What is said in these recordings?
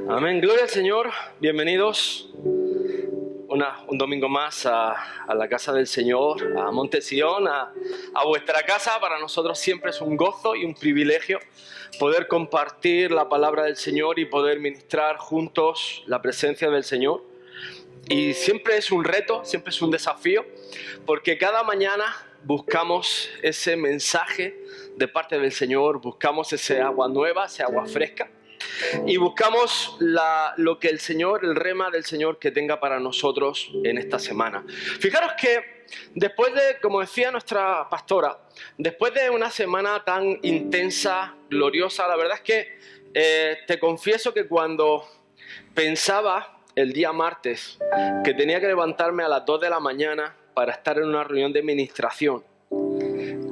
Amén, gloria al Señor, bienvenidos un domingo más a la casa del Señor, a Monte Sión, a vuestra casa. Para nosotros siempre es un gozo y un privilegio poder compartir la palabra del Señor y poder ministrar juntos la presencia del Señor. Y siempre es un reto, siempre es un desafío, porque cada mañana buscamos ese mensaje de parte del Señor, buscamos ese agua nueva, ese agua fresca. Y buscamos lo que el Señor, el rema del Señor que tenga para nosotros en esta semana. Fijaros que después de, como decía nuestra pastora, después de una semana tan intensa, gloriosa, la verdad es que te confieso que cuando pensaba el día martes que tenía que levantarme a las 2 de la mañana para estar en una reunión de ministración,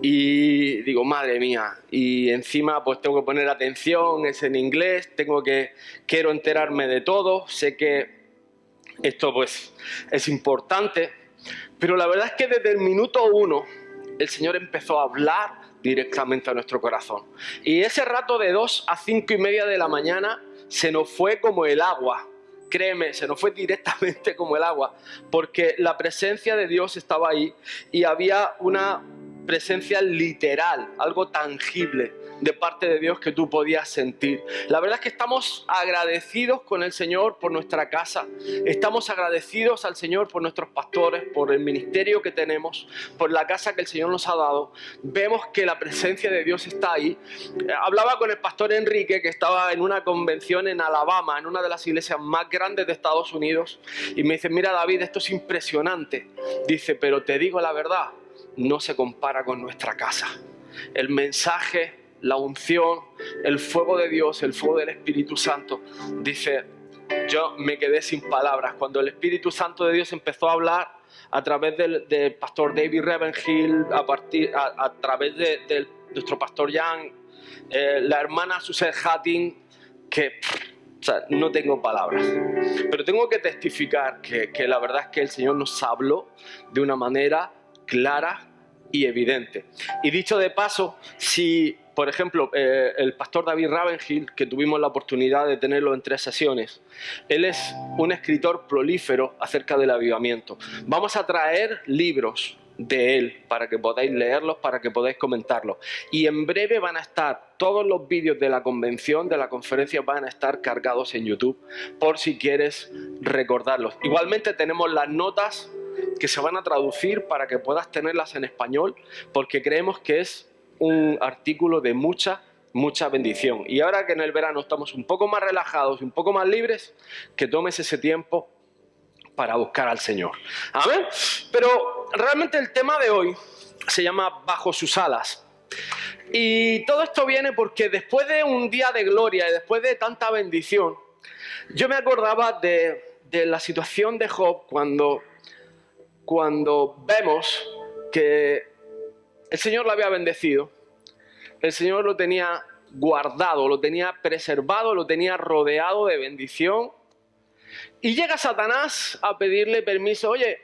y digo, madre mía, y encima pues tengo que poner atención, es en inglés, quiero enterarme de todo, sé que esto pues es importante, pero la verdad es que desde el minuto 1 el Señor empezó a hablar directamente a nuestro corazón. Y ese rato de 2 a 5 y media de la mañana se nos fue como el agua. Créeme, se nos fue directamente como el agua, porque la presencia de Dios estaba ahí y había una presencia literal, algo tangible de parte de Dios que tú podías sentir. La verdad es que estamos agradecidos con el Señor por nuestra casa, estamos agradecidos al Señor por nuestros pastores, por el ministerio que tenemos, por la casa que el Señor nos ha dado. Vemos que la presencia de Dios está ahí. Hablaba con el pastor Enrique, que estaba en una convención en Alabama, en una de las iglesias más grandes de Estados Unidos, y me dice, mira David, esto es impresionante. Dice, pero te digo la verdad, no se compara con nuestra casa. El mensaje, la unción, el fuego de Dios, el fuego del Espíritu Santo. Dice, yo me quedé sin palabras cuando el Espíritu Santo de Dios empezó a hablar a través del pastor David Ravenhill, a través de nuestro pastor Jan, la hermana Susan Hattin, que o sea, no tengo palabras, pero tengo que testificar que la verdad es que el Señor nos habló de una manera clara y evidente. Y dicho de paso, si por ejemplo el pastor David Ravenhill, que tuvimos la oportunidad de tenerlo en 3 sesiones, él es un escritor prolífero acerca del avivamiento. Vamos a traer libros de él para que podáis leerlos, para que podáis comentarlos, y en breve van a estar todos los vídeos de la convención, de la conferencia, van a estar cargados en YouTube por si quieres recordarlos. Igualmente tenemos las notas que se van a traducir para que puedas tenerlas en español, porque creemos que es un artículo de mucha bendición. Y ahora que en el verano estamos un poco más relajados y un poco más libres, que tomes ese tiempo para buscar al Señor. Amén. Pero realmente el tema de hoy se llama Bajo sus alas. Y todo esto viene porque después de un día de gloria y después de tanta bendición, yo me acordaba de la situación de Job cuando vemos que el Señor lo había bendecido, el Señor lo tenía guardado, lo tenía preservado, lo tenía rodeado de bendición. Y llega Satanás a pedirle permiso. Oye,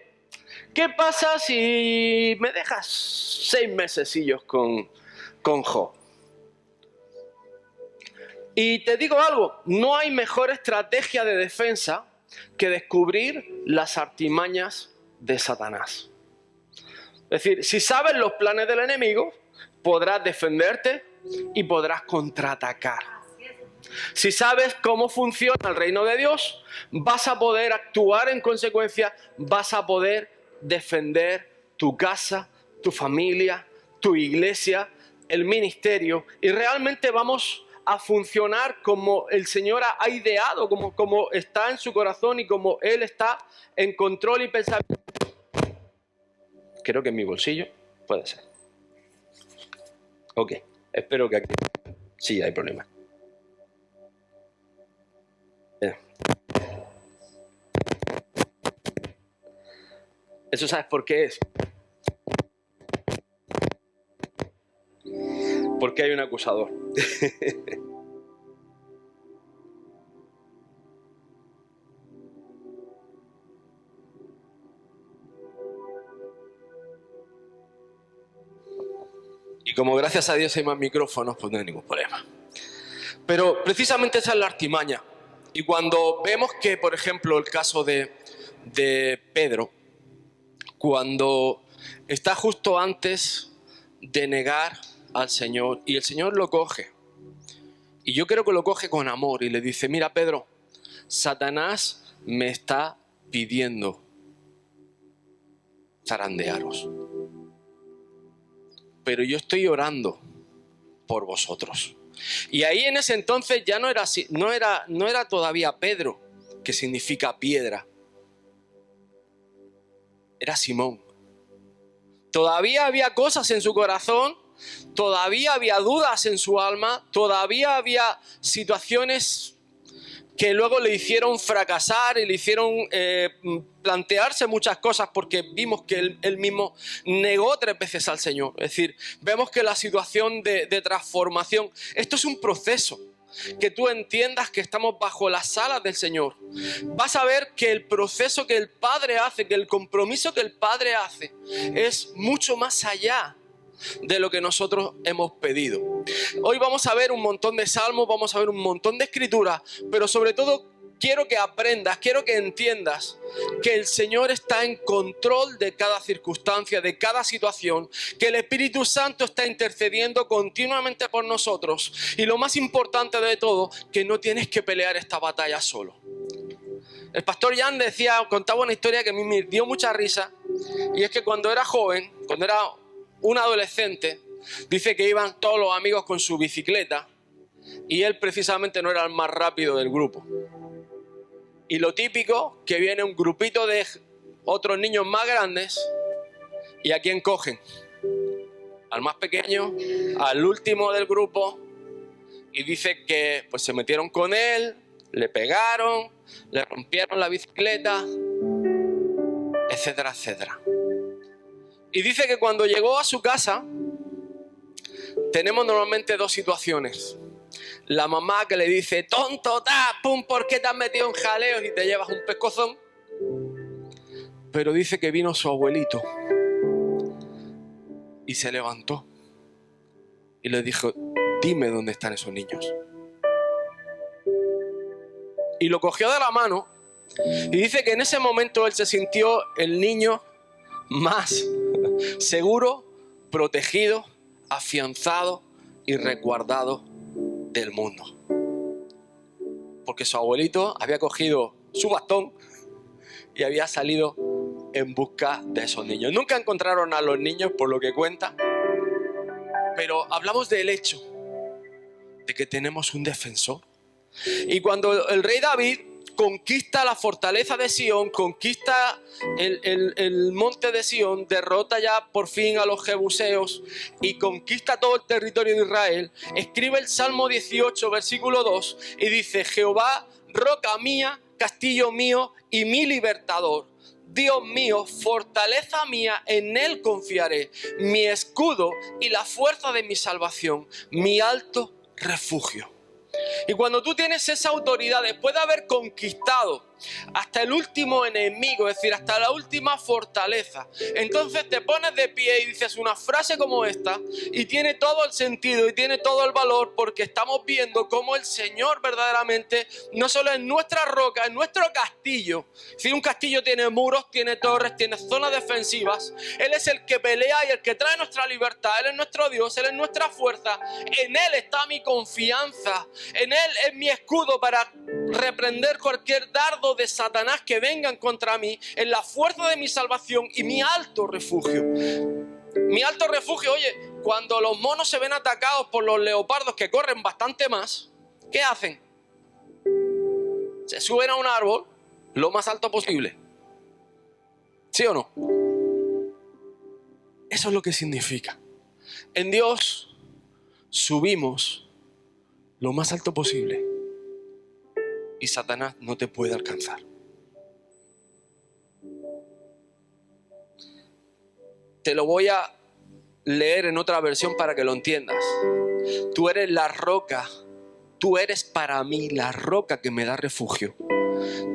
¿qué pasa si me dejas 6 mesecillos con Job? Y te digo algo, no hay mejor estrategia de defensa que descubrir las artimañas de Satanás. Es decir, si sabes los planes del enemigo, podrás defenderte y podrás contraatacar. Si sabes cómo funciona el reino de Dios, vas a poder actuar en consecuencia, vas a poder defender tu casa, tu familia, tu iglesia, el ministerio, y realmente vamos a funcionar como el Señor ha ideado, como está en su corazón y como Él está en control y pensamiento. Creo que en mi bolsillo puede ser. Ok, espero que aquí sí hay problema. ¿Eso sabes por qué es? Porque hay un acusador. Y como gracias a Dios hay más micrófonos, pues no hay ningún problema. Pero precisamente esa es la artimaña. Y cuando vemos que, por ejemplo, el caso de Pedro, cuando está justo antes de negar al Señor y el Señor lo coge, y yo creo que lo coge con amor y le dice: mira, Pedro, Satanás me está pidiendo zarandearos, pero yo estoy orando por vosotros. Y ahí en ese entonces ya no era todavía Pedro, que significa piedra, era Simón. Todavía había cosas en su corazón, todavía había dudas en su alma, todavía había situaciones que luego le hicieron fracasar y le hicieron plantearse muchas cosas, porque vimos que él mismo negó 3 veces al Señor. Es decir, vemos que la situación de transformación, esto es un proceso, que tú entiendas que estamos bajo las alas del Señor. Vas a ver que el proceso que el Padre hace, que el compromiso que el Padre hace, es mucho más allá de lo que nosotros hemos pedido. Hoy vamos a ver un montón de salmos, vamos a ver un montón de escrituras, pero sobre todo quiero que aprendas, quiero que entiendas que el Señor está en control de cada circunstancia, de cada situación, que el Espíritu Santo está intercediendo continuamente por nosotros, y lo más importante de todo, que no tienes que pelear esta batalla solo. El pastor Jan contaba una historia que a mí me dio mucha risa, y es que cuando era joven, cuando era un adolescente, dice que iban todos los amigos con su bicicleta y él precisamente no era el más rápido del grupo. Y lo típico, que viene un grupito de otros niños más grandes, ¿y a quién cogen? Al más pequeño, al último del grupo, y dice que pues se metieron con él, le pegaron, le rompieron la bicicleta, etcétera, etcétera. Y dice que cuando llegó a su casa, tenemos normalmente 2 situaciones. La mamá que le dice: tonto, pum, ¿por qué te has metido en jaleos y te llevas un pescozón? Pero dice que vino su abuelito y se levantó y le dijo: dime dónde están esos niños. Y lo cogió de la mano y dice que en ese momento él se sintió el niño más seguro, protegido, afianzado y resguardado del mundo. Porque su abuelito había cogido su bastón y había salido en busca de esos niños. Nunca encontraron a los niños, por lo que cuenta, pero hablamos del hecho de que tenemos un defensor. Y cuando el rey David conquista la fortaleza de Sión, conquista el monte de Sión, derrota ya por fin a los jebuseos y conquista todo el territorio de Israel, escribe el Salmo 18, versículo 2, y dice: Jehová, roca mía, castillo mío y mi libertador, Dios mío, fortaleza mía, en él confiaré, mi escudo y la fuerza de mi salvación, mi alto refugio. Y cuando tú tienes esa autoridad, después de haber conquistado hasta el último enemigo, es decir, hasta la última fortaleza, entonces te pones de pie y dices una frase como esta, y tiene todo el sentido y tiene todo el valor, porque estamos viendo cómo el Señor verdaderamente no solo es nuestra roca, es nuestro castillo. Si un castillo tiene muros, tiene torres, tiene zonas defensivas, Él es el que pelea y el que trae nuestra libertad. Él es nuestro Dios, Él es nuestra fuerza, en Él está mi confianza, en Él es mi escudo para reprender cualquier dardo de Satanás que vengan contra mí, en la fuerza de mi salvación y mi alto refugio. Mi alto refugio, oye, cuando los monos se ven atacados por los leopardos, que corren bastante más, ¿qué hacen? Se suben a un árbol lo más alto posible. ¿Sí o no? Eso es lo que significa. En Dios subimos lo más alto posible y Satanás no te puede alcanzar. Te lo voy a leer en otra versión para que lo entiendas. Tú eres la roca, tú eres para mí la roca que me da refugio.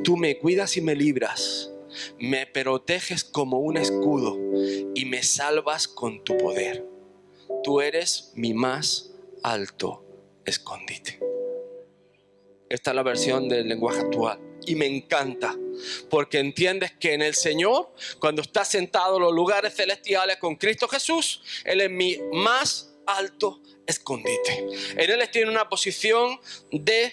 Tú me cuidas y me libras, me proteges como un escudo y me salvas con tu poder. Tú eres mi más alto escondite. Esta es la versión del lenguaje actual. Y me encanta, porque entiendes que en el Señor, cuando estás sentado en los lugares celestiales con Cristo Jesús, Él es mi más alto escondite. En Él estoy en una posición de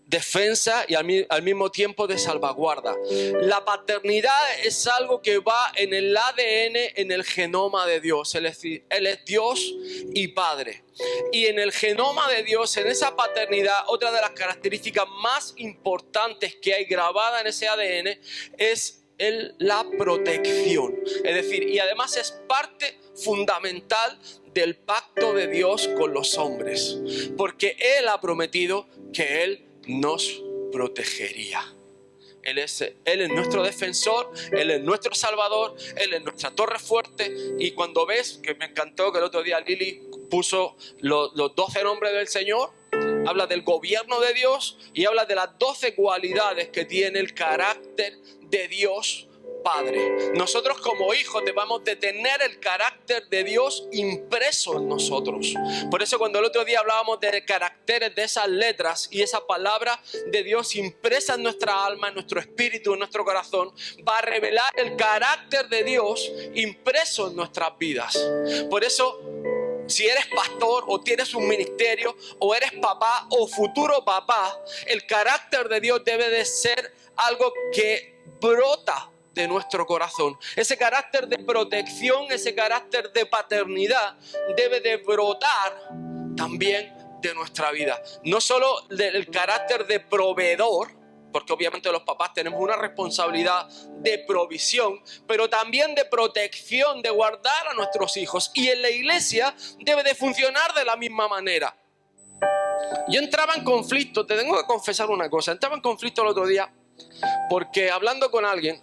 defensa y al mismo tiempo de salvaguarda. La paternidad es algo que va en el ADN, en el genoma de Dios. Él es Dios y Padre. Y en el genoma de Dios, en esa paternidad, otra de las características más importantes que hay grabada en ese ADN es la protección. Es decir, y además es parte fundamental del pacto de Dios con los hombres. Porque Él ha prometido que Él nos protegería. Él es nuestro defensor, Él es nuestro salvador, Él es nuestra torre fuerte. Y cuando ves, que me encantó que el otro día Lili puso los 12 nombres del Señor, habla del gobierno de Dios y habla de las 12 cualidades que tiene el carácter de Dios Padre. Nosotros como hijos debemos de tener el carácter de Dios impreso en nosotros. Por eso cuando el otro día hablábamos de caracteres, de esas letras y esa palabra de Dios impresa en nuestra alma, en nuestro espíritu, en nuestro corazón, va a revelar el carácter de Dios impreso en nuestras vidas. Por eso, si eres pastor o tienes un ministerio o eres papá o futuro papá, el carácter de Dios debe de ser algo que brota de nuestro corazón. Ese carácter de protección, ese carácter de paternidad debe de brotar también de nuestra vida. No solo del carácter de proveedor, porque obviamente los papás tenemos una responsabilidad de provisión, pero también de protección, de guardar a nuestros hijos. Y en la iglesia debe de funcionar de la misma manera. Yo entraba en conflicto, te tengo que confesar una cosa, entraba en conflicto el otro día porque hablando con alguien,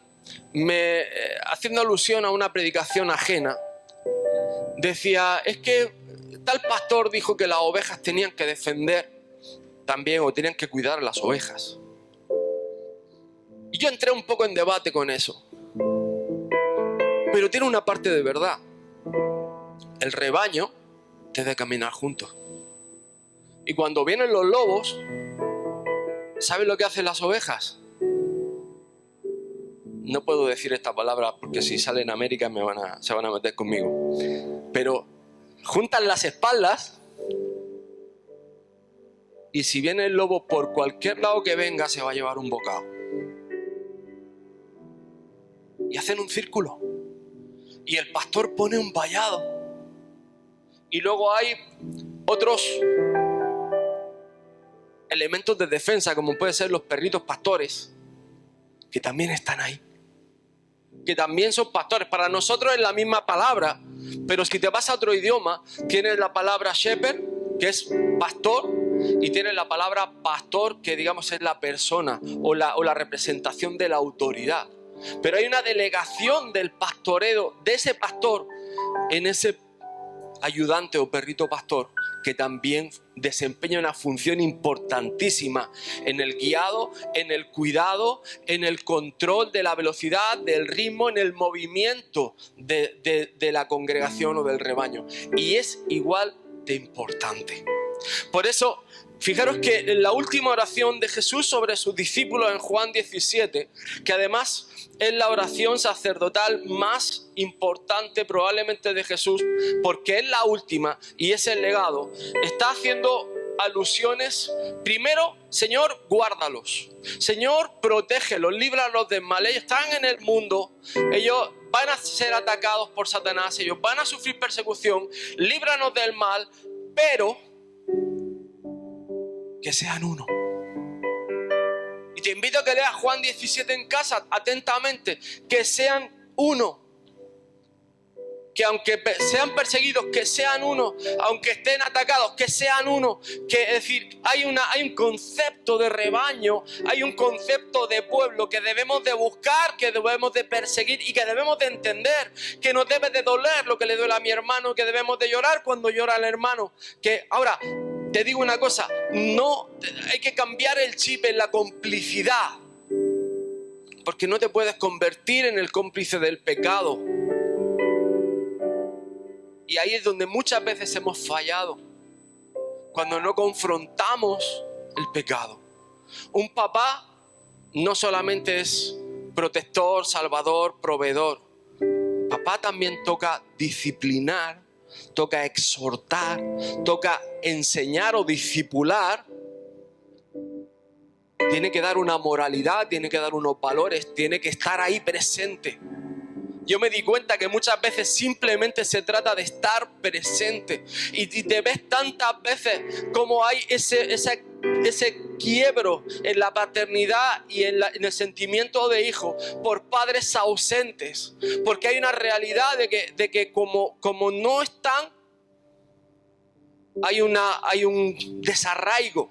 haciendo alusión a una predicación ajena, decía, es que tal pastor dijo que las ovejas tenían que defender también o tenían que cuidar a las ovejas. Y yo entré un poco en debate con eso, pero tiene una parte de verdad. El rebaño debe caminar juntos. Y cuando vienen los lobos, ¿saben lo que hacen las ovejas? No puedo decir esta palabra porque si sale en América se van a meter conmigo. Pero juntan las espaldas y si viene el lobo por cualquier lado que venga se va a llevar un bocado. Y hacen un círculo. Y el pastor pone un vallado. Y luego hay otros elementos de defensa como pueden ser los perritos pastores que también están ahí. Que también son pastores. Para nosotros es la misma palabra, pero si te vas a otro idioma, tienes la palabra shepherd, que es pastor, y tienes la palabra pastor, que digamos es la persona o la representación de la autoridad. Pero hay una delegación del pastoreo, de ese pastor, en ese ayudante o perrito pastor, que también desempeña una función importantísima en el guiado, en el cuidado, en el control de la velocidad, del ritmo, en el movimiento de la congregación o del rebaño. Y es igual de importante. Por eso, fijaros que en la última oración de Jesús sobre sus discípulos en Juan 17, que además es la oración sacerdotal más importante probablemente de Jesús, porque es la última y es el legado, está haciendo alusiones. Primero, Señor, guárdalos. Señor, protégelos, líbralos del mal. Ellos están en el mundo, ellos van a ser atacados por Satanás, ellos van a sufrir persecución, líbranos del mal, pero que sean uno. Y te invito a que leas Juan 17 en casa atentamente, que sean uno. Que aunque sean perseguidos, que sean uno. Aunque estén atacados, que sean uno. Que es decir, hay un concepto de rebaño, hay un concepto de pueblo que debemos de buscar, que debemos de perseguir y que debemos de entender, que nos debe de doler lo que le duele a mi hermano, que debemos de llorar cuando llora el hermano. Que ahora te digo una cosa, no hay que cambiar el chip en la complicidad, porque no te puedes convertir en el cómplice del pecado. Y ahí es donde muchas veces hemos fallado, cuando no confrontamos el pecado. Un papá no solamente es protector, salvador, proveedor. Papá también toca disciplinar, toca exhortar, toca enseñar o discipular. Tiene que dar una moralidad, tiene que dar unos valores, tiene que estar ahí presente. Yo me di cuenta que muchas veces simplemente se trata de estar presente. Y te ves tantas veces como hay ese quiebro en la paternidad y en el sentimiento de hijo por padres ausentes. Porque hay una realidad de que como no están, hay un desarraigo.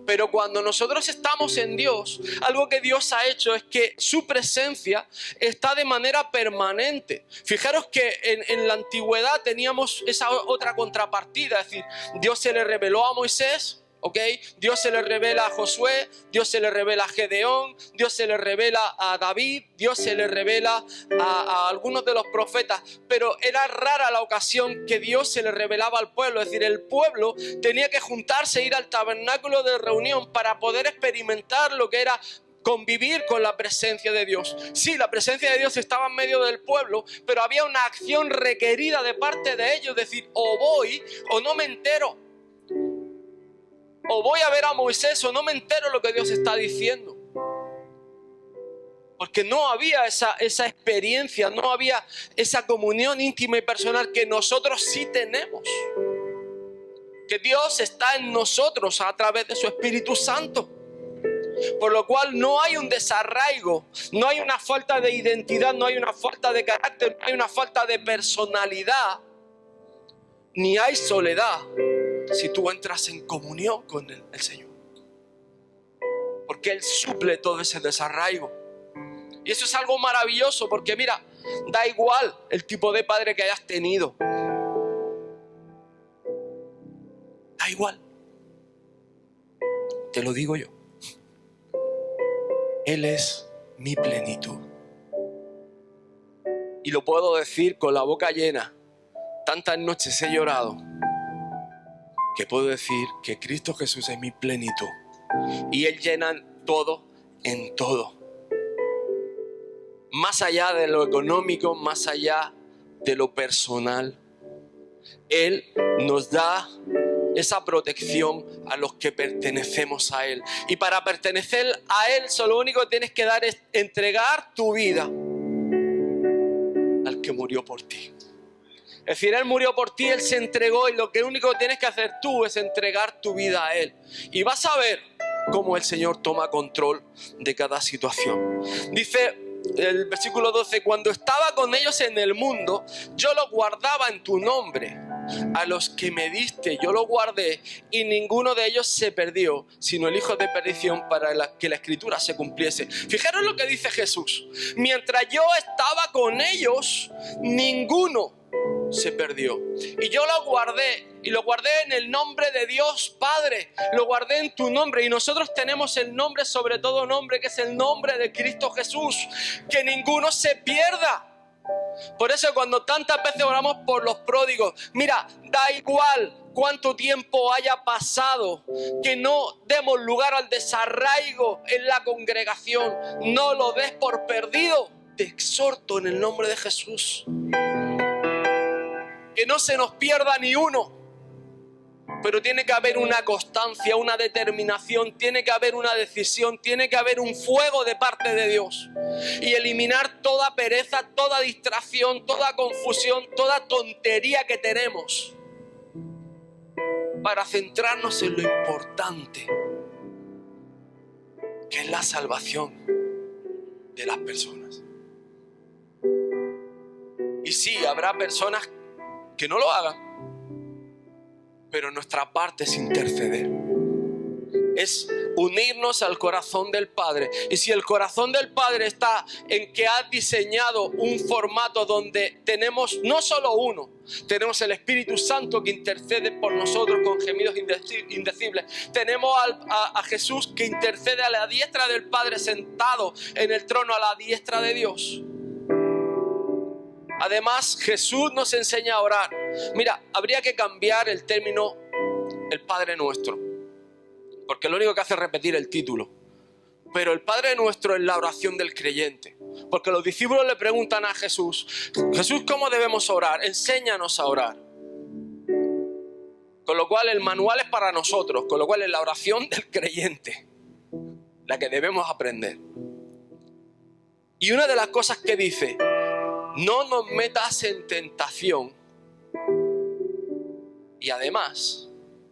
Pero cuando nosotros estamos en Dios, algo que Dios ha hecho es que su presencia está de manera permanente. Fijaros que en la antigüedad teníamos esa otra contrapartida, es decir, Dios se le reveló a Moisés, ¿ok? Dios se le revela a Josué, Dios se le revela a Gedeón, Dios se le revela a David, Dios se le revela a algunos de los profetas, pero era rara la ocasión que Dios se le revelaba al pueblo. Es decir, el pueblo tenía que juntarse, ir al tabernáculo de reunión para poder experimentar lo que era convivir con la presencia de Dios. Sí, la presencia de Dios estaba en medio del pueblo, pero había una acción requerida de parte de ellos, es decir, o voy o no me entero. O voy a ver a Moisés o no me entero lo que Dios está diciendo. Porque no había esa experiencia, no había esa comunión íntima y personal que nosotros sí tenemos. Que Dios está en nosotros a través de su Espíritu Santo. Por lo cual no hay un desarraigo, no hay una falta de identidad, no hay una falta de carácter, no hay una falta de personalidad, ni hay soledad. Si tú entras en comunión con el Señor, porque Él suple todo ese desarraigo. Y eso es algo maravilloso, porque mira, da igual el tipo de padre que hayas tenido, da igual, te lo digo yo, Él es mi plenitud. Y lo puedo decir con la boca llena. Tantas noches he llorado que puedo decir que Cristo Jesús es mi plenitud y Él llena todo en todo. Más allá de lo económico, más allá de lo personal, Él nos da esa protección a los que pertenecemos a Él. Y para pertenecer a Él, solo lo único que tienes que dar es entregar tu vida al que murió por ti. Es decir, Él murió por ti, Él se entregó, y lo único que tienes que hacer tú es entregar tu vida a Él. Y vas a ver cómo el Señor toma control de cada situación. Dice el versículo 12, cuando estaba con ellos en el mundo, yo los guardaba en tu nombre. A los que me diste yo los guardé, y ninguno de ellos se perdió, sino el hijo de perdición, para que la escritura se cumpliese. Fijaros lo que dice Jesús. Mientras yo estaba con ellos, ninguno se perdió. Y yo lo guardé, y lo guardé en el nombre de Dios Padre. Lo guardé en tu nombre. Y nosotros tenemos el nombre sobre todo nombre, que es el nombre de Cristo Jesús. Que ninguno se pierda. Por eso cuando tantas veces oramos por los pródigos, mira, da igual cuánto tiempo haya pasado, que no demos lugar al desarraigo en la congregación. No lo des por perdido. Te exhorto en el nombre de Jesús. Que no se nos pierda ni uno. Pero tiene que haber una constancia, una determinación, tiene que haber una decisión, tiene que haber un fuego de parte de Dios. Y eliminar toda pereza, toda distracción, toda confusión, toda tontería que tenemos. Para centrarnos en lo importante, que es la salvación de las personas. Y sí, habrá personas que no lo hagan, pero nuestra parte es interceder, es unirnos al corazón del Padre. Y si el corazón del Padre está en que ha diseñado un formato donde tenemos no solo uno, tenemos el Espíritu Santo que intercede por nosotros con gemidos indecibles, tenemos a Jesús que intercede a la diestra del Padre, sentado en el trono a la diestra de Dios. Además, Jesús nos enseña a orar. Mira, habría que cambiar el término el Padre Nuestro. porque lo único que hace es repetir el título. Pero el Padre Nuestro es la oración del creyente. Porque los discípulos le preguntan a Jesús, Jesús, ¿cómo debemos orar? Enséñanos a orar. Con lo cual el manual es para nosotros, con lo cual es la oración del creyente, la que debemos aprender. Y una de las cosas que dice, no nos metas en tentación y además,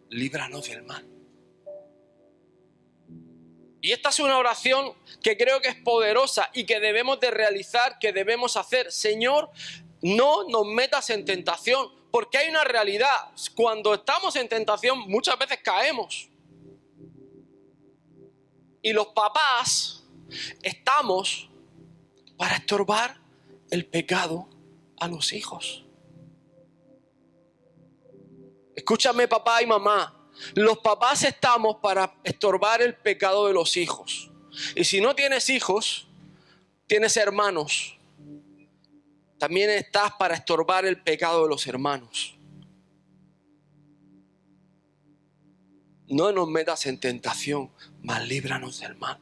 líbranos del mal. Y esta es una oración que creo que es poderosa y que debemos de realizar, que debemos hacer. Señor, no nos metas en tentación, porque hay una realidad. Cuando estamos en tentación, muchas veces caemos. Y los papás estamos para estorbar el pecado a los hijos. Escúchame, papá y mamá. Los papás estamos para estorbar el pecado de los hijos. Y si no tienes hijos, tienes hermanos. También estás para estorbar el pecado de los hermanos. No nos metas en tentación, mas líbranos del mal.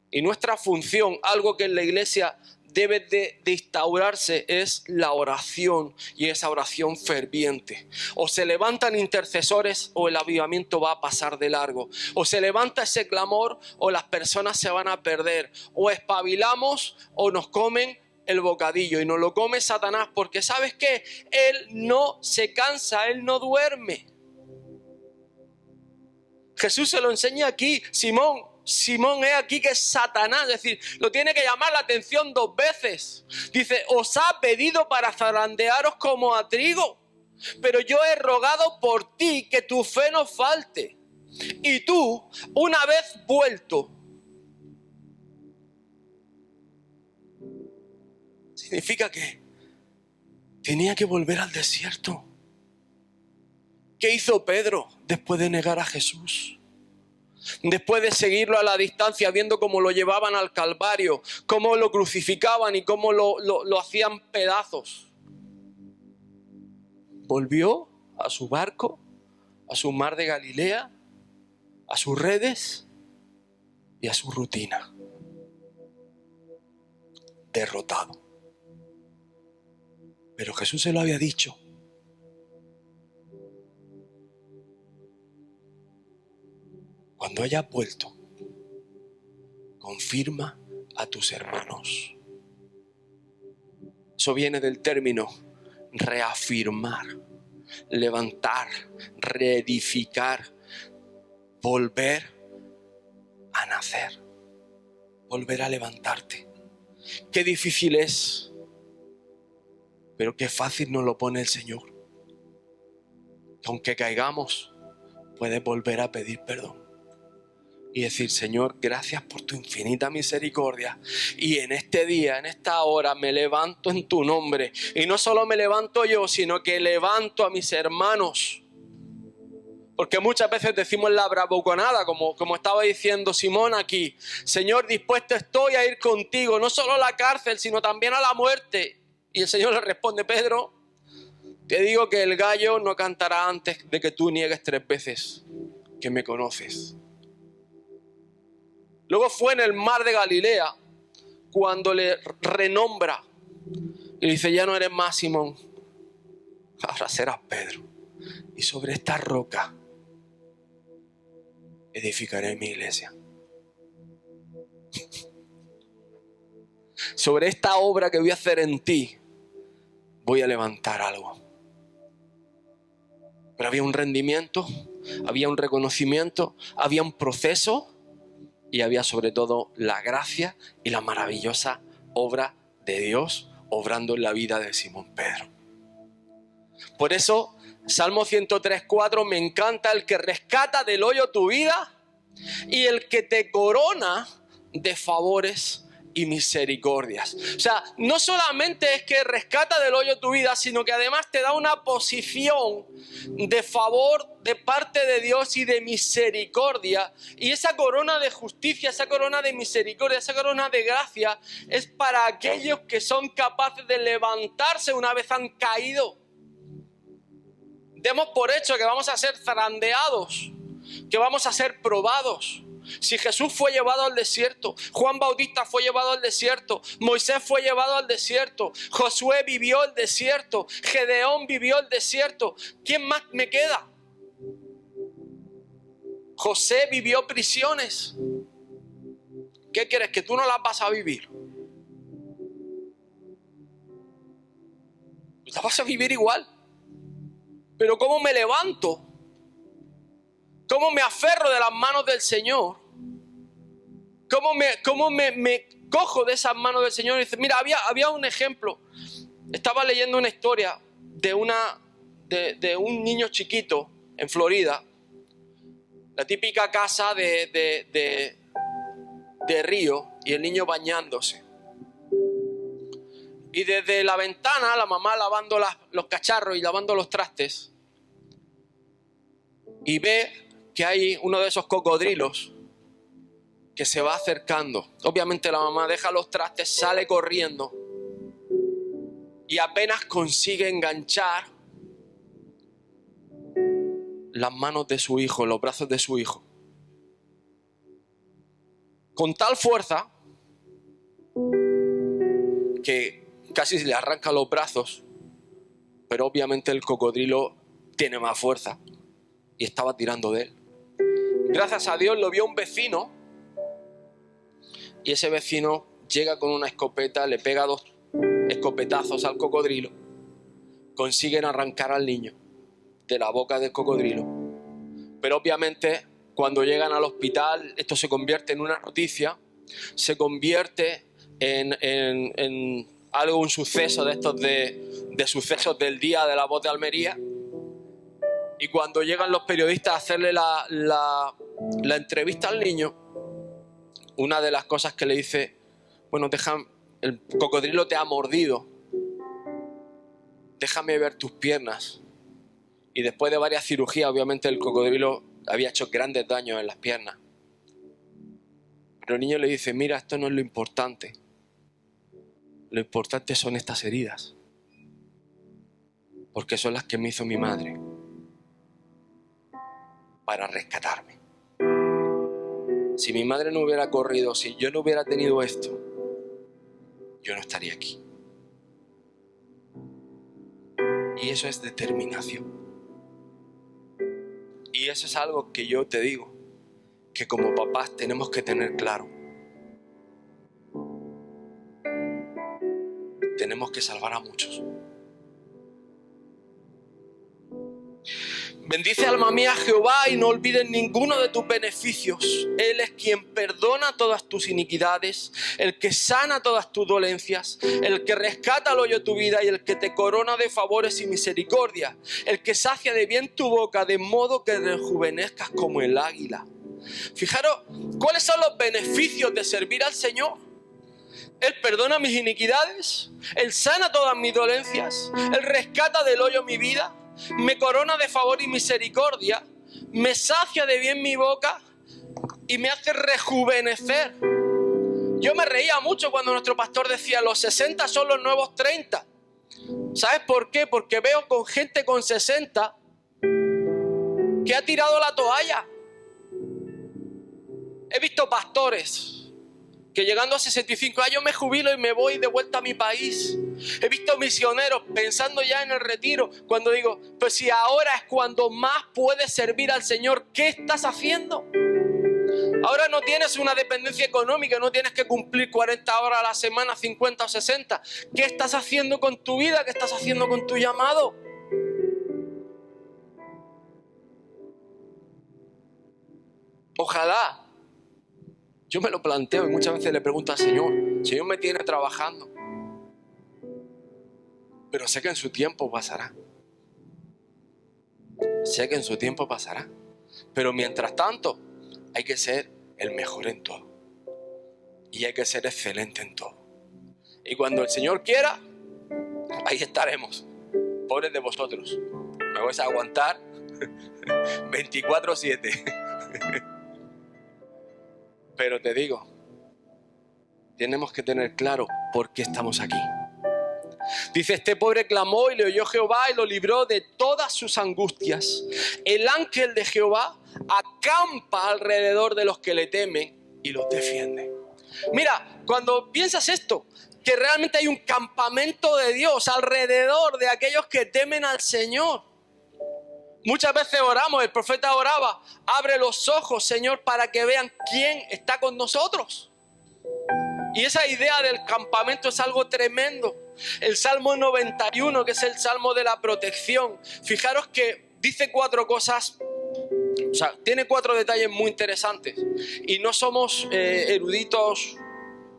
Y nuestra función, algo que en la iglesia debe de instaurarse, es la oración, y esa oración ferviente. O se levantan intercesores o el avivamiento va a pasar de largo. O se levanta ese clamor o las personas se van a perder. O espabilamos o nos comen el bocadillo, y nos lo come Satanás, porque ¿sabes qué? Él no se cansa, él no duerme. Jesús se lo enseña aquí. Simón, he aquí que es Satanás, es decir, lo tiene que llamar la atención 2 veces. Dice, os ha pedido para zarandearos como a trigo, pero yo he rogado por ti que tu fe no falte. Y tú, una vez vuelto, significa que tenía que volver al desierto. ¿Qué hizo Pedro después de negar a Jesús? Después de seguirlo a la distancia, viendo cómo lo llevaban al Calvario, cómo lo crucificaban y cómo lo hacían pedazos. Volvió a su barco, a su mar de Galilea, a sus redes y a su rutina. Derrotado. Pero Jesús se lo había dicho. Cuando hayas vuelto, confirma a tus hermanos. Eso viene del término reafirmar, levantar, reedificar, volver a nacer, volver a levantarte. Qué difícil es, pero qué fácil nos lo pone el Señor. Que aunque caigamos, puedes volver a pedir perdón. Y decir, Señor, gracias por tu infinita misericordia. Y en este día, en esta hora, me levanto en tu nombre. Y no solo me levanto yo, sino que levanto a mis hermanos. Porque muchas veces decimos la bravuconada, como estaba diciendo Simón aquí. Señor, dispuesto estoy a ir contigo, no solo a la cárcel, sino también a la muerte. Y el Señor le responde, Pedro, te digo que el gallo no cantará antes de que tú niegues 3 veces que me conoces. Luego fue en el mar de Galilea cuando le renombra y dice, ya no eres más Simón, ahora serás Pedro. Y sobre esta roca edificaré mi iglesia. Sobre esta obra que voy a hacer en ti, voy a levantar algo. Pero había un rendimiento, había un reconocimiento, había un proceso. Y había sobre todo la gracia y la maravillosa obra de Dios obrando en la vida de Simón Pedro. Por eso, Salmo 103:4, me encanta: el que rescata del hoyo tu vida y el que te corona de favores y misericordias. O sea, no solamente es que rescata del hoyo tu vida, sino que además te da una posición de favor de parte de Dios y de misericordia. Y esa corona de justicia, esa corona de misericordia, esa corona de gracia es para aquellos que son capaces de levantarse una vez han caído. Demos por hecho que vamos a ser zarandeados, que vamos a ser probados. Si Jesús fue llevado al desierto, Juan Bautista fue llevado al desierto, Moisés fue llevado al desierto, Josué vivió el desierto, Gedeón vivió el desierto, ¿quién más me queda? José vivió prisiones. ¿Qué quieres? ¿Que tú no las vas a vivir? Las vas a vivir igual. Pero ¿cómo me levanto? ¿Cómo me aferro de las manos del Señor? ¿Cómo me cojo de esas manos del Señor? Y dice, mira, había un ejemplo. Estaba leyendo una historia de un niño chiquito en Florida. La típica casa de río y el niño bañándose. Y desde la ventana, la mamá lavando los cacharros y lavando los trastes. Y ve que hay uno de esos cocodrilos que se va acercando. Obviamente la mamá deja los trastes, sale corriendo y apenas consigue enganchar las manos de su hijo, los brazos de su hijo. Con tal fuerza que casi le arranca los brazos, pero obviamente el cocodrilo tiene más fuerza y estaba tirando de él. Gracias a Dios lo vio un vecino y ese vecino llega con una escopeta, le pega 2 escopetazos al cocodrilo, consiguen arrancar al niño de la boca del cocodrilo. Pero obviamente cuando llegan al hospital esto se convierte en una noticia, se convierte en algo, un suceso de estos de sucesos del día de La Voz de Almería. Y cuando llegan los periodistas a hacerle la entrevista al niño, una de las cosas que le dice, bueno, el cocodrilo te ha mordido, déjame ver tus piernas. Y después de varias cirugías, obviamente el cocodrilo había hecho grandes daños en las piernas. Pero el niño le dice, mira, esto no es lo importante. Lo importante son estas heridas, porque son las que me hizo mi madre para rescatarme. Si mi madre no hubiera corrido, si yo no hubiera tenido esto, yo no estaría aquí. Y eso es determinación. Y eso es algo que yo te digo, que como papás tenemos que tener claro. Tenemos que salvar a muchos. Bendice alma mía Jehová y no olvides ninguno de tus beneficios. Él es quien perdona todas tus iniquidades, el que sana todas tus dolencias, el que rescata al hoyo tu vida y el que te corona de favores y misericordia, el que sacia de bien tu boca de modo que rejuvenezcas como el águila. Fijaros, ¿cuáles son los beneficios de servir al Señor? Él perdona mis iniquidades, Él sana todas mis dolencias, Él rescata del hoyo mi vida, me corona de favor y misericordia, me sacia de bien mi boca y me hace rejuvenecer. Yo me reía mucho cuando nuestro pastor decía, los 60 son los nuevos 30. ¿Sabes por qué? Porque veo con gente con 60 que ha tirado la toalla. He visto pastores que llegando a 65 años me jubilo y me voy de vuelta a mi país. He visto misioneros pensando ya en el retiro, cuando digo, pues si ahora es cuando más puedes servir al Señor, ¿qué estás haciendo? Ahora no tienes una dependencia económica, no tienes que cumplir 40 horas a la semana, 50 o 60. ¿Qué estás haciendo con tu vida? ¿Qué estás haciendo con tu llamado? Ojalá. Yo me lo planteo y muchas veces le pregunto al Señor, Señor me tiene trabajando, pero sé que en su tiempo pasará. Sé que en su tiempo pasará. Pero mientras tanto, hay que ser el mejor en todo. Y hay que ser excelente en todo. Y cuando el Señor quiera, ahí estaremos. Pobres de vosotros. Me vais a aguantar 24/7. Pero te digo, tenemos que tener claro por qué estamos aquí. Dice, este pobre clamó y le oyó Jehová y lo libró de todas sus angustias. El ángel de Jehová acampa alrededor de los que le temen y los defiende. Mira, cuando piensas esto, que realmente hay un campamento de Dios alrededor de aquellos que temen al Señor. Muchas veces oramos, el profeta oraba, abre los ojos, Señor, para que vean quién está con nosotros. Y esa idea del campamento es algo tremendo. El Salmo 91, que es el Salmo de la protección, fijaros que dice 4 cosas, o sea, tiene 4 detalles muy interesantes. Y no somos eruditos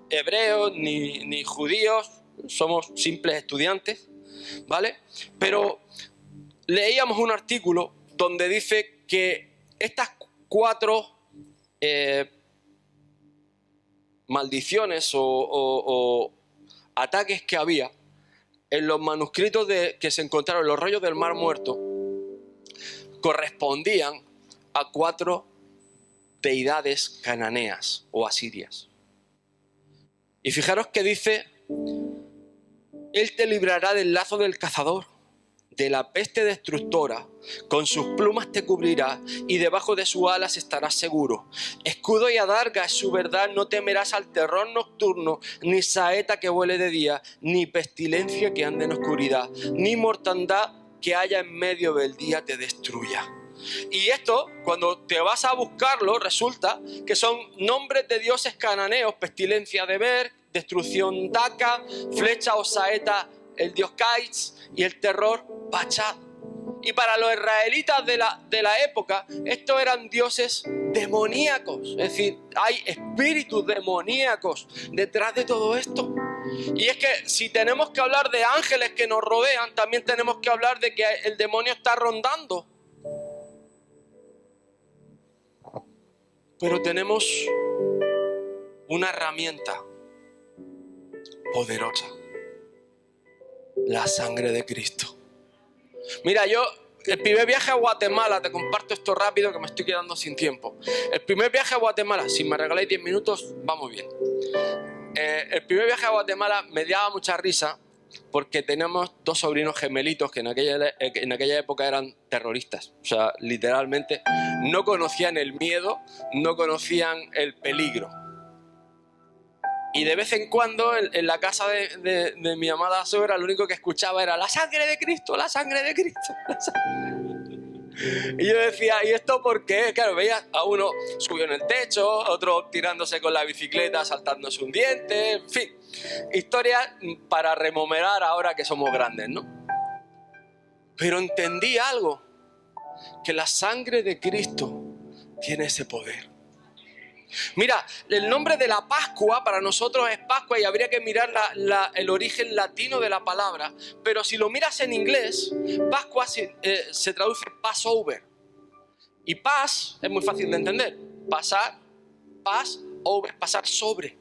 hebreos ni judíos, somos simples estudiantes, ¿vale? Pero leíamos un artículo donde dice que estas 4 maldiciones o ataques que había en los manuscritos que se encontraron en los rollos del Mar Muerto correspondían a 4 deidades cananeas o asirias. Y fijaros que dice: Él te librará del lazo del cazador, de la peste destructora, con sus plumas te cubrirá y debajo de sus alas estarás seguro. Escudo y adarga es su verdad, no temerás al terror nocturno, ni saeta que vuele de día, ni pestilencia que ande en oscuridad, ni mortandad que haya en medio del día te destruya. Y esto, cuando te vas a buscarlo, resulta que son nombres de dioses cananeos: pestilencia de Ber, destrucción Daca, flecha o saeta el dios Caitz y el terror Pachad. Y para los israelitas de la época, estos eran dioses demoníacos. Es decir, hay espíritus demoníacos detrás de todo esto. Y es que si tenemos que hablar de ángeles que nos rodean, también tenemos que hablar de que el demonio está rondando. Pero tenemos una herramienta poderosa: la sangre de Cristo. Mira, el primer viaje a Guatemala, te comparto esto rápido que me estoy quedando sin tiempo. El primer viaje a Guatemala, si me regaláis 10 minutos, va muy bien. El primer viaje a Guatemala me daba mucha risa porque teníamos 2 sobrinos gemelitos que en aquella época eran terroristas. O sea, literalmente no conocían el miedo, no conocían el peligro. Y de vez en cuando en la casa de mi amada suegra lo único que escuchaba era: la sangre de Cristo, la sangre de Cristo. Y yo decía: ¿y esto por qué? Claro, veía a uno subió en el techo, otro tirándose con la bicicleta, saltándose un diente, en fin. Historias para rememorar ahora que somos grandes, ¿no? Pero entendí algo, que la sangre de Cristo tiene ese poder. Mira, el nombre de la Pascua para nosotros es Pascua y habría que mirar el origen latino de la palabra, pero si lo miras en inglés, Pascua se traduce Passover. Y Pas es muy fácil de entender: pasar, Passover, pasar sobre.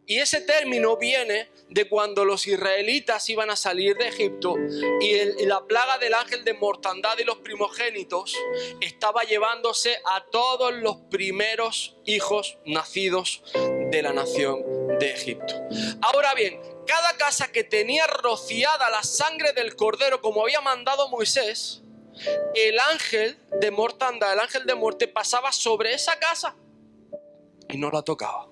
Y ese término viene de cuando los israelitas iban a salir de Egipto y la plaga del ángel de mortandad y los primogénitos estaba llevándose a todos los primeros hijos nacidos de la nación de Egipto. Ahora bien, cada casa que tenía rociada la sangre del cordero como había mandado Moisés, el ángel de mortandad, el ángel de muerte, pasaba sobre esa casa y no la tocaba.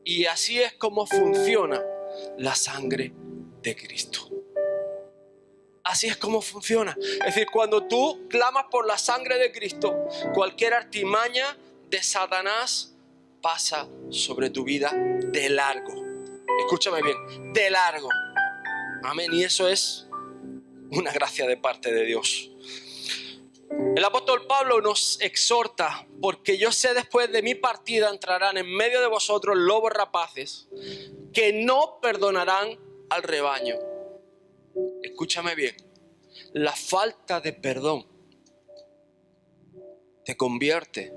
Y así es como funciona la sangre de Cristo. Así es como funciona. Es decir, cuando tú clamas por la sangre de Cristo, cualquier artimaña de Satanás pasa sobre tu vida de largo. Escúchame bien, de largo. Amén. Y eso es una gracia de parte de Dios. El apóstol Pablo nos exhorta: porque yo sé después de mi partida entrarán en medio de vosotros lobos rapaces que no perdonarán al rebaño. Escúchame bien, la falta de perdón te convierte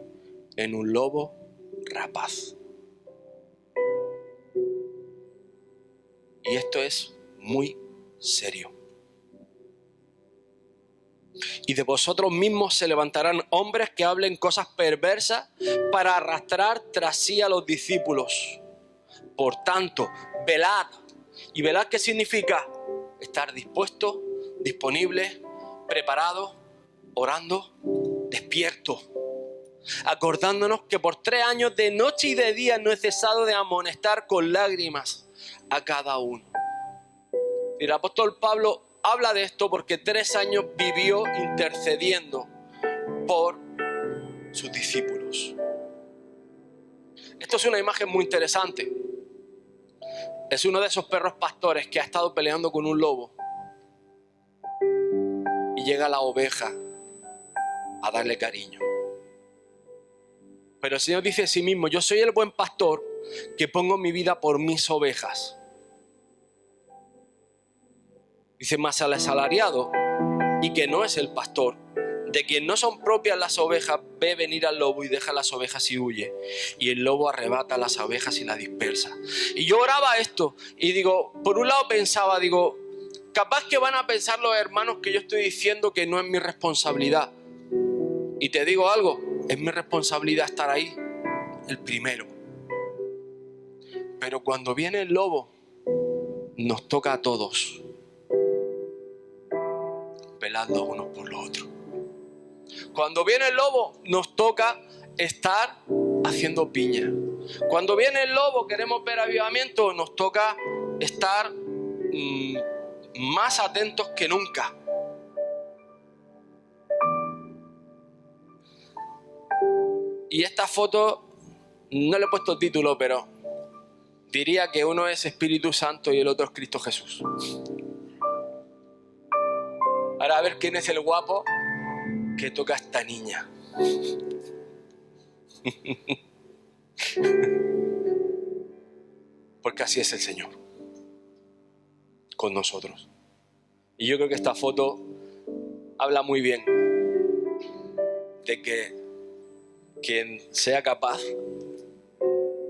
en un lobo rapaz. Y esto es muy serio. Y de vosotros mismos se levantarán hombres que hablen cosas perversas para arrastrar tras sí a los discípulos. Por tanto, velad. ¿Y velad qué significa? Estar dispuesto, disponible, preparado, orando, despierto, acordándonos que por 3 años de noche y de día no he cesado de amonestar con lágrimas a cada uno. Y el apóstol Pablo habla de esto porque 3 años vivió intercediendo por sus discípulos. Esto es una imagen muy interesante. Es uno de esos perros pastores que ha estado peleando con un lobo y llega la oveja a darle cariño. Pero el Señor dice de sí mismo: yo soy el buen pastor que pongo mi vida por mis ovejas. Dice: más al asalariado, y que no es el pastor, de quien no son propias las ovejas, ve venir al lobo y deja las ovejas y huye. Y el lobo arrebata las ovejas y las dispersa. Y yo oraba esto y digo, por un lado pensaba, capaz que van a pensar los hermanos que yo estoy diciendo que no es mi responsabilidad. Y te digo algo, es mi responsabilidad estar ahí, el primero. Pero cuando viene el lobo, nos toca a todos velar los unos por los otros. Cuando viene el lobo, nos toca estar haciendo piña. Cuando viene el lobo, queremos ver avivamiento, nos toca estar más atentos que nunca. Y esta foto, no le he puesto título, pero diría que uno es Espíritu Santo y el otro es Cristo Jesús. Ahora a ver quién es el guapo que toca a esta niña. Porque así es el Señor con nosotros. Y yo creo que esta foto habla muy bien de que quien sea capaz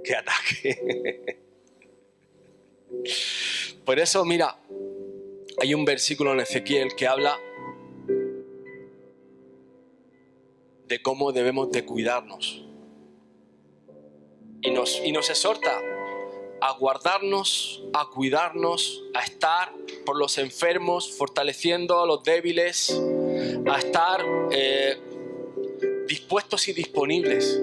que ataque. Por eso, mira, hay un versículo en Ezequiel que habla de cómo debemos de cuidarnos. Y nos exhorta a guardarnos, a cuidarnos, a estar por los enfermos, fortaleciendo a los débiles, a estar dispuestos y disponibles.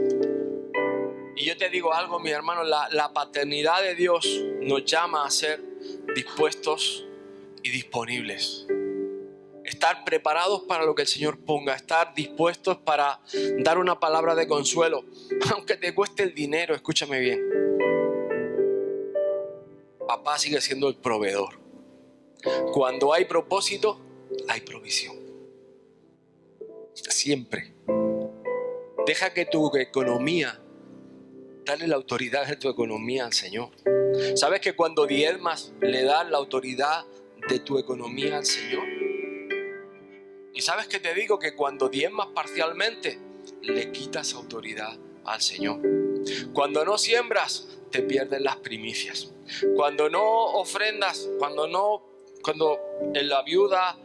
Y yo te digo algo, mi hermano, la paternidad de Dios nos llama a ser dispuestos y disponibles. Estar preparados para lo que el Señor ponga, estar dispuestos para dar una palabra de consuelo, aunque te cueste el dinero. Escúchame bien. Papá sigue siendo el proveedor. Cuando hay propósito, hay provisión. Siempre. Deja que tu economía, dale la autoridad de tu economía al Señor. ¿Sabes que cuando diezmas le das la autoridad de tu economía al Señor? Y sabes que te digo que cuando diezmas parcialmente, le quitas autoridad al Señor. Cuando no siembras, te pierdes las primicias. Cuando no ofrendas, cuando la viuda,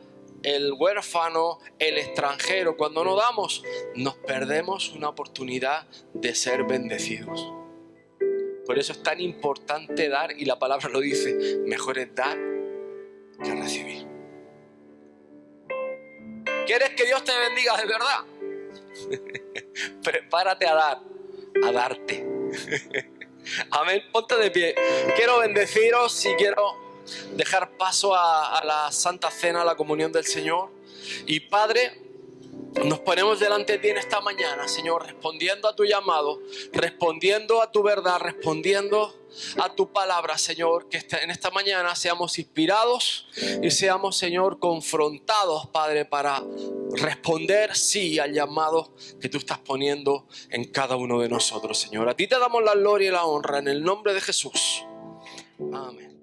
el huérfano, el extranjero, cuando no damos, nos perdemos una oportunidad de ser bendecidos. Por eso es tan importante dar, y la palabra lo dice, mejor es dar que recibir. ¿Quieres que Dios te bendiga de verdad? Prepárate a darte. Amén, ponte de pie. Quiero bendeciros y quiero dejar paso a la Santa Cena, a la comunión del Señor. Y Padre, nos ponemos delante de ti en esta mañana, Señor, respondiendo a tu llamado, respondiendo a tu verdad, respondiendo a tu palabra, Señor, que en esta mañana seamos inspirados y seamos, Señor, confrontados, Padre, para responder sí al llamado que tú estás poniendo en cada uno de nosotros, Señor. A ti te damos la gloria y la honra en el nombre de Jesús. Amén.